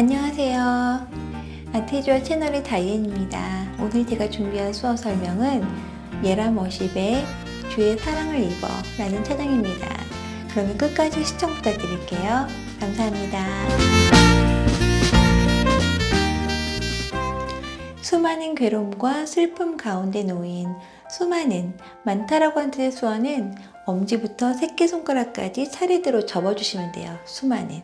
안녕하세요. 아티주어 채널의 다이앤입니다. 오늘 제가 준비한 수어 설명은 예라머십의 주의 사랑을 입어 라는 찬양입니다. 그러면 끝까지 시청 부탁드릴게요. 감사합니다. 수많은 괴로움과 슬픔 가운데 놓인 수많은, 많다라고 하는 뜻의 수어는 엄지부터 새끼손가락까지 차례대로 접어주시면 돼요. 수많은,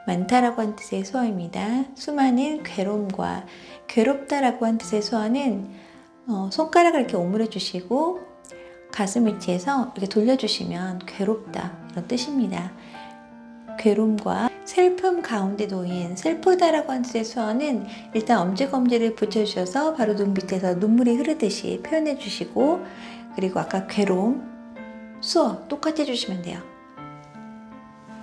많다라고 하는 뜻의 수어입니다. 수많은 괴로움과 괴롭다라고 하는 뜻의 수어는 손가락을 이렇게 오므려 주시고 가슴 위치에서 이렇게 돌려주시면 괴롭다 이런 뜻입니다. 괴로움과 슬픔 가운데 놓인, 슬프다라고 하는 뜻의 수어는 일단 엄지검지를 붙여주셔서 바로 눈 밑에서 눈물이 흐르듯이 표현해 주시고, 그리고 아까 괴로움, 수어 똑같이 해주시면 돼요.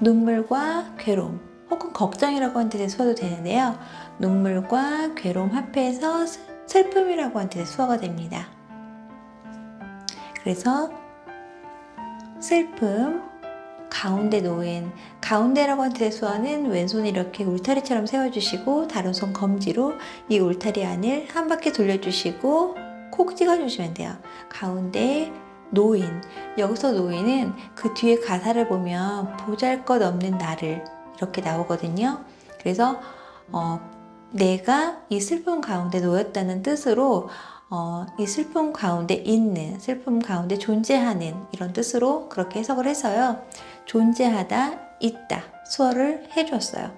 눈물과 괴로움 혹은 걱정이라고 하는 뜻의 수어도 되는데요. 눈물과 괴로움 합해서 슬픔이라고 하는 뜻의 수어가 됩니다. 그래서 슬픔 가운데 놓인, 가운데라고 하는 뜻의 수어는 왼손을 이렇게 울타리처럼 세워주시고 다른 손 검지로 이 울타리 안을 한 바퀴 돌려주시고 콕 찍어주시면 돼요. 가운데 노인, 여기서 노인은 그 뒤에 가사를 보면 보잘것없는 나를 이렇게 나오거든요. 그래서 내가 이 슬픔 가운데 놓였다는 뜻으로 이 슬픔 가운데 있는, 슬픔 가운데 존재하는 이런 뜻으로 그렇게 해석을 해서요. 존재하다, 있다 수어를 해줬어요.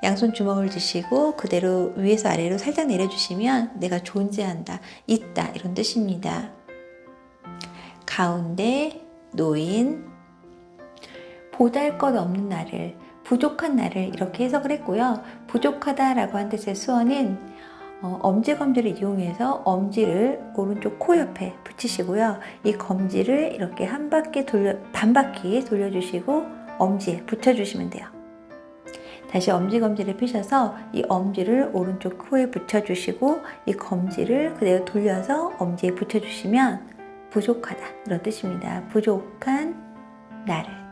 양손 주먹을 쥐시고 그대로 위에서 아래로 살짝 내려주시면 내가 존재한다, 있다 이런 뜻입니다. 가운데 놓인, 보잘것없는 나를, 부족한 나를 이렇게 해석을 했고요. 부족하다라고 한 뜻의 수어는 엄지검지를 이용해서 엄지를 오른쪽 코 옆에 붙이시고요. 이 검지를 이렇게 한 바퀴 반바퀴 돌려주시고 엄지에 붙여주시면 돼요. 다시 엄지검지를 펴셔서 이 엄지를 오른쪽 코에 붙여주시고 이 검지를 그대로 돌려서 엄지에 붙여주시면 부족하다 이런 뜻입니다. 부족한 나를.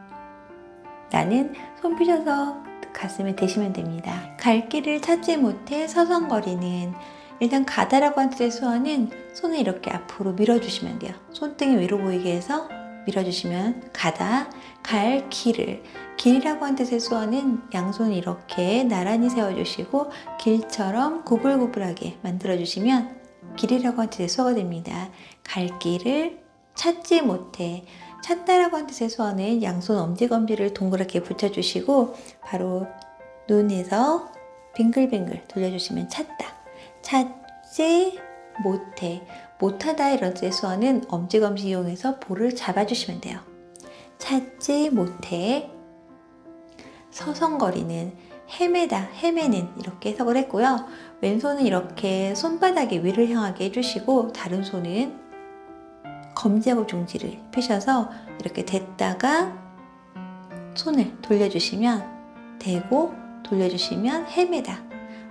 나는 손 펴셔서 가슴에 대시면 됩니다. 갈 길을 찾지 못해 서성거리는, 일단 가다라고 하는 뜻의 수어는 손을 이렇게 앞으로 밀어주시면 돼요. 손등이 위로 보이게 해서 밀어주시면 가다. 갈 길을, 길이라고 하는 뜻의 수어는 양손을 이렇게 나란히 세워주시고 길처럼 구불구불하게 만들어주시면 길이라고 하는 뜻의 수어가 됩니다. 갈 길을 찾지 못해, 찾다라고 하는 뜻의 수어는 양손 엄지검지를 동그랗게 붙여주시고 바로 눈에서 빙글빙글 돌려주시면 찾다. 찾지 못해, 못하다 이런 뜻의 수어는 엄지검지 이용해서 볼을 잡아주시면 돼요. 찾지 못해. 서성거리는, 헤매다, 헤매는 이렇게 해석을 했고요. 왼손은 이렇게 손바닥이 위를 향하게 해주시고 다른 손은 검지하고 중지를 펴셔서 이렇게 댔다가 손을 돌려주시면, 대고 돌려주시면 헤매다,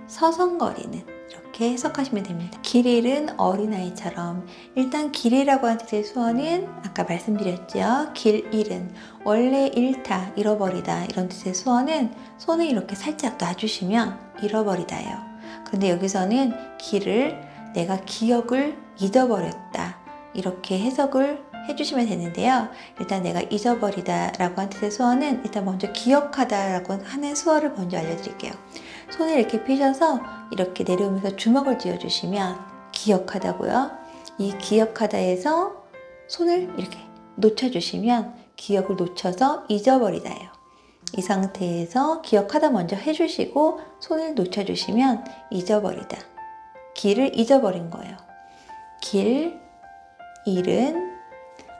서성거리는 이렇게 해석하시면 됩니다. 길 잃은 어린아이처럼, 일단 길이라고 하는 뜻의 수어는 아까 말씀드렸죠. 길 잃은, 원래 잃다, 잃어버리다 이런 뜻의 수어는 손을 이렇게 살짝 놔주시면 잃어버리다예요. 그런데 여기서는 길을 내가 기억을 잊어버렸다 이렇게 해석을 해주시면 되는데요. 일단 내가 잊어버리다 라고 하는 뜻의 수어는 일단 먼저 기억하다 라고 하는 수어를 먼저 알려드릴게요. 손을 이렇게 펴셔서 이렇게 내려오면서 주먹을 쥐어주시면 기억하다고요. 이 기억하다에서 손을 이렇게 놓쳐주시면 기억을 놓쳐서 잊어버리다예요. 이 상태에서 기억하다 먼저 해주시고 손을 놓쳐주시면 잊어버리다. 길을 잊어버린 거예요. 길 잃은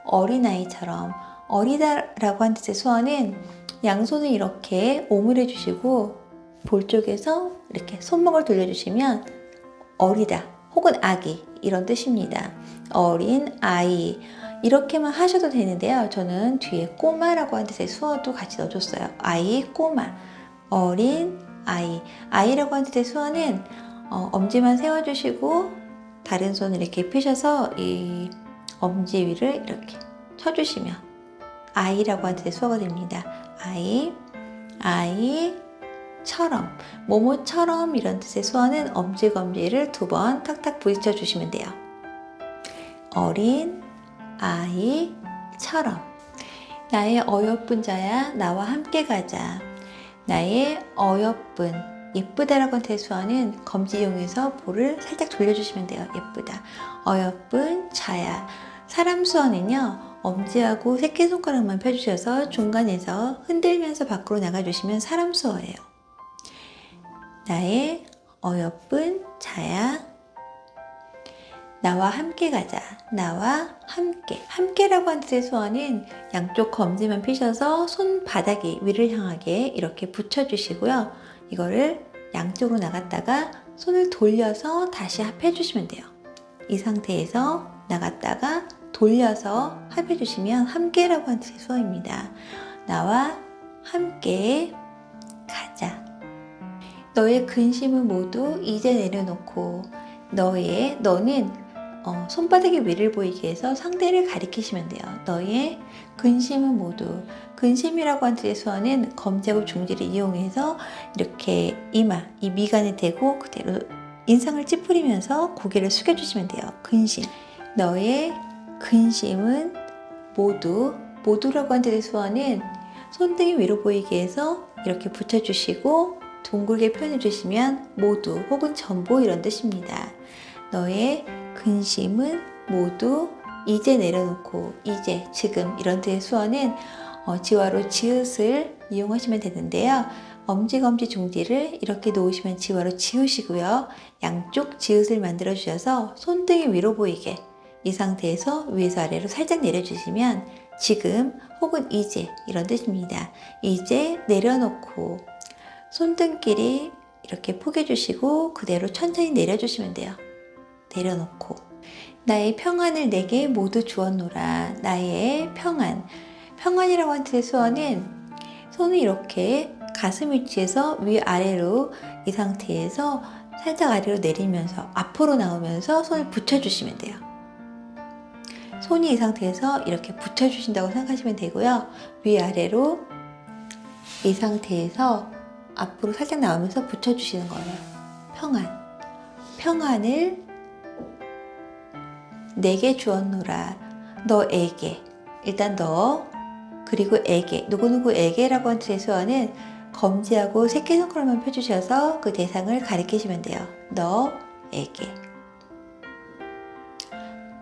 어린아이처럼, 어리다라고 하는 뜻의 수어는 양손을 이렇게 오므려 주시고 볼 쪽에서 이렇게 손목을 돌려주시면 어리다 혹은 아기 이런 뜻입니다. 어린 아이 이렇게만 하셔도 되는데요. 저는 뒤에 꼬마라고 하는 뜻의 수어도 같이 넣어줬어요. 아이, 꼬마, 어린 아이. 아이라고 하는 뜻의 수어는 엄지만 세워주시고 다른 손을 이렇게 펴셔서 이 엄지 위를 이렇게 쳐주시면 아이라고 하는 뜻의 수어가 됩니다. 아이, 아이, 처럼, 뭐뭐처럼 이런 뜻의 수어는 엄지검지를 2번 탁탁 부딪혀 주시면 돼요. 어린 아이처럼. 나의 어여쁜 자야 나와 함께 가자. 나의 어여쁜, 예쁘다라고 하는 대수어는 검지 이용해서 볼을 살짝 돌려주시면 돼요. 예쁘다. 어여쁜 자야. 사람 수어는요, 엄지하고 새끼손가락만 펴주셔서 중간에서 흔들면서 밖으로 나가주시면 사람 수어예요. 나의 어여쁜 자야. 나와 함께 가자. 나와 함께. 함께라고 하는 뜻의 수어는 양쪽 검지만 펴셔서 손바닥이 위를 향하게 이렇게 붙여주시고요. 이거를 양쪽으로 나갔다가 손을 돌려서 다시 합해주시면 돼요. 이 상태에서 나갔다가 돌려서 합해주시면 함께라고 하는 뜻의 수어입니다. 나와 함께 가자. 너의 근심은 모두 이제 내려놓고 너는 손바닥이 위를 보이게 해서 상대를 가리키시면 돼요. 너의 근심은 모두. 근심이라고 하는 뜻의 수어는 검지하고 중지를 이용해서 이렇게 이마, 이 미간에 대고 그대로 인상을 찌푸리면서 고개를 숙여주시면 돼요. 근심. 너의 근심은 모두. 모두라고 하는 뜻의 수어는 손등이 위로 보이게 해서 이렇게 붙여주시고 둥글게 표현해 주시면 모두 혹은 전부 이런 뜻입니다. 너의 근심은 모두 이제 내려놓고 이제 지금 이런 뜻의 수어는 지화로 지읒을 이용하시면 되는데요. 엄지검지 중지를 이렇게 놓으시면 지화로 지우시고요. 양쪽 지읒을 만들어 주셔서 손등이 위로 보이게 이 상태에서 위에서 아래로 살짝 내려주시면 지금 혹은 이제 이런 뜻입니다. 이제 내려놓고 손등끼리 이렇게 포개 주시고 그대로 천천히 내려주시면 돼요. 내려놓고 나의 평안을 내게 모두 주었노라. 나의 평안. 평안이라고 하는 뜻의 수어는 손을 이렇게 가슴 위치에서 위아래로 이 상태에서 살짝 아래로 내리면서 앞으로 나오면서 손을 붙여주시면 돼요. 손이 이 상태에서 이렇게 붙여주신다고 생각하시면 되고요. 위아래로 이 상태에서 앞으로 살짝 나오면서 붙여주시는 거예요. 평안. 평안을 내게 주었노라. 너에게. 일단 너 그리고 에게. 누구누구에게라고 하는 뜻의 수어는 검지하고 새끼손가락만 펴주셔서 그 대상을 가리키시면 돼요. 너에게.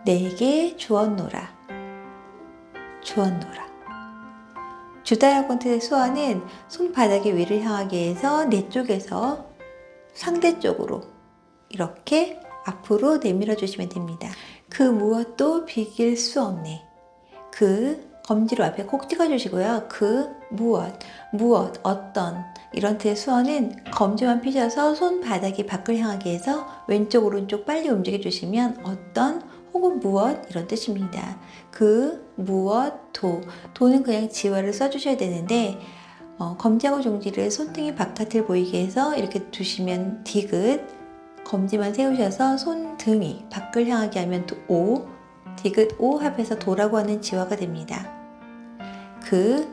내게 주었노라. 주었노라. 주다라고 하는 뜻의 수어는 손바닥이 위를 향하게 해서 내 쪽에서 상대 쪽으로 이렇게 앞으로 내밀어 주시면 됩니다. 그 무엇도 비길 수 없네. 그 검지로 앞에 콕 찍어 주시고요. 그 무엇, 어떤 이런 뜻의 수어는 검지만 펴셔서 손바닥이 밖을 향하게 해서 왼쪽 오른쪽 빨리 움직여 주시면 어떤 혹은 무엇 이런 뜻입니다. 그 무엇 도는 그냥 지화를 써주셔야 되는데 검지하고 중지를 손등이 바깥을 보이게 해서 이렇게 두시면 디귿 검지만 세우셔서 손등이 밖을 향하게 하면 오 디귿 오 합해서 도라고 하는 지화가 됩니다. 그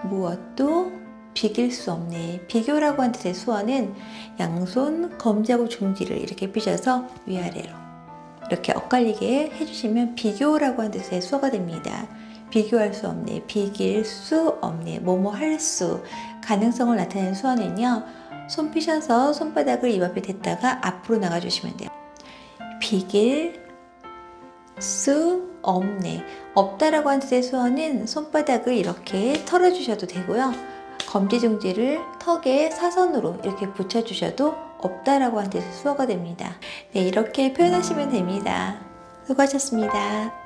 무엇도 비길 수 없네. 비교라고 하는 뜻의 수어는 양손 검지하고 중지를 이렇게 펴셔서 위아래로 이렇게 엇갈리게 해주시면 비교라고 하는 뜻의 수어가 됩니다. 비교할 수 없네, 비길 수 없네, 뭐뭐 할 수, 가능성을 나타내는 수어는요. 손 펴셔서 손바닥을 입 앞에 댔다가 앞으로 나가주시면 돼요. 비길 수 없네. 없다라고 하는 뜻의 수어는 손바닥을 이렇게 털어주셔도 되고요. 검지중지를 턱에 사선으로 이렇게 붙여주셔도 없다라고 하는 뜻의 수어가 됩니다. 네, 이렇게 표현하시면 됩니다. 수고하셨습니다.